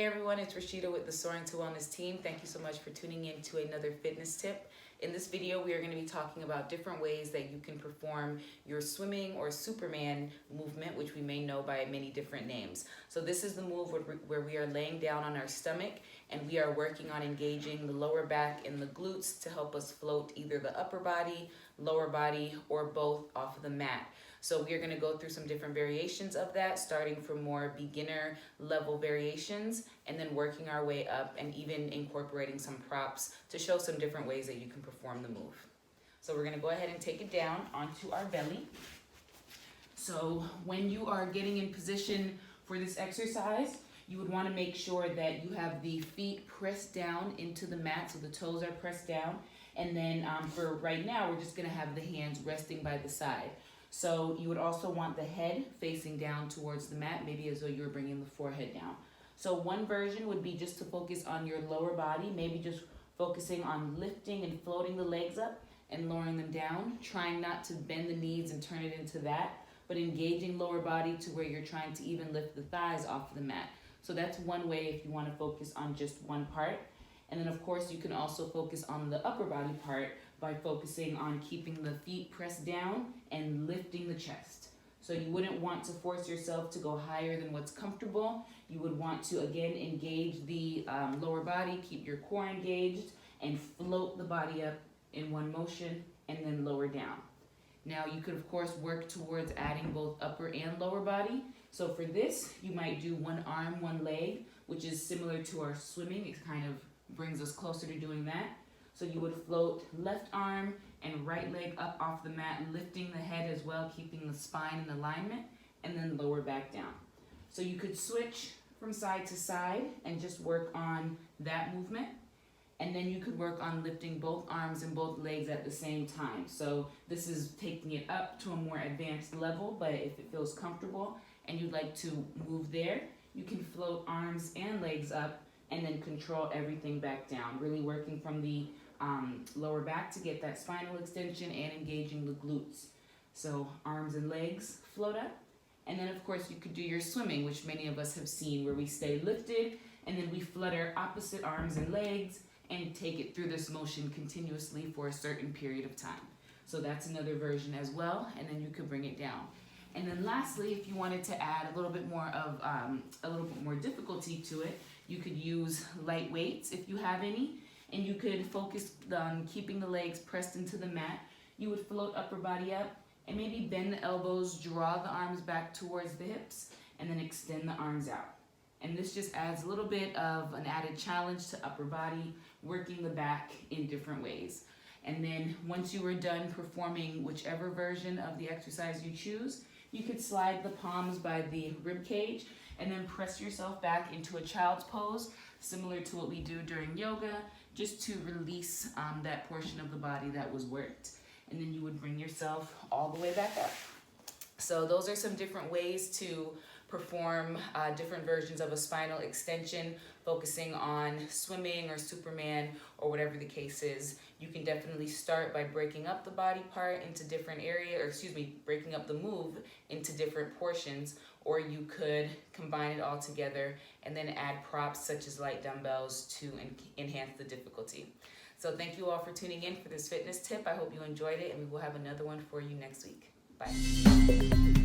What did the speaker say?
Hey everyone, it's Rashida with the Soaring to Wellness team. Thank you so much for tuning in to another fitness tip. In this video, we are going to be talking about different ways that you can perform your swimming or Superman movement, which we may know by many different names. So this is the move where we are laying down on our stomach and we are working on engaging the lower back and the glutes to help us float either the upper body, lower body, or both off of the mat. So we are going to go through some different variations of that, starting from more beginner level variations and then working our way up and even incorporating some props to show some different ways that you can perform the move. So we're going to go ahead and take it down onto our belly. So when you are getting in position for this exercise, you would want to make sure that you have the feet pressed down into the mat, so the toes are pressed down. And then for right now, we're just going to have the hands resting by the side. So you would also want the head facing down towards the mat, maybe as though you were bringing the forehead down. So one version would be just to focus on your lower body, maybe just focusing on lifting and floating the legs up and lowering them down, trying not to bend the knees and turn it into that, but engaging lower body to where you're trying to even lift the thighs off the mat. So that's one way if you want to focus on just one part. And then of course you can also focus on the upper body part by focusing on keeping the feet pressed down and lifting the chest. So you wouldn't want to force yourself to go higher than what's comfortable. You would want to again engage the lower body, keep your core engaged, and float the body up in one motion and then lower down. Now you could of course work towards adding both upper and lower body. So for this, you might do one arm, one leg, which is similar to our swimming. It kind of brings us closer to doing that. So you would float left arm and right leg up off the mat, lifting the head as well, keeping the spine in alignment, and then lower back down. So you could switch from side to side and just work on that movement. And then you could work on lifting both arms and both legs at the same time. So this is taking it up to a more advanced level, but if it feels comfortable and you'd like to move there, you can float arms and legs up and then control everything back down, really working from the lower back to get that spinal extension and engaging the glutes. So arms and legs float up. And then of course you could do your swimming, which many of us have seen, where we stay lifted and then we flutter opposite arms and legs and take it through this motion continuously for a certain period of time. So that's another version as well, and then you could bring it down. And then lastly, if you wanted to add a little bit more difficulty to it, you could use light weights if you have any, and you could focus on keeping the legs pressed into the mat. You would float upper body up and maybe bend the elbows, draw the arms back towards the hips, and then extend the arms out. And this just adds a little bit of an added challenge to upper body, working the back in different ways. And then once you are done performing whichever version of the exercise you choose, you could slide the palms by the rib cage and then press yourself back into a child's pose, similar to what we do during yoga, just to release that portion of the body that was worked. And then you would bring yourself all the way back up. So those are some different ways to perform different versions of a spinal extension, focusing on swimming or Superman or whatever the case is. You can definitely start by breaking up the body part into different areas, breaking up the move into different portions, or you could combine it all together and then add props such as light dumbbells to enhance the difficulty. So thank you all for tuning in for this fitness tip. I hope you enjoyed it, and we will have another one for you next week. Bye.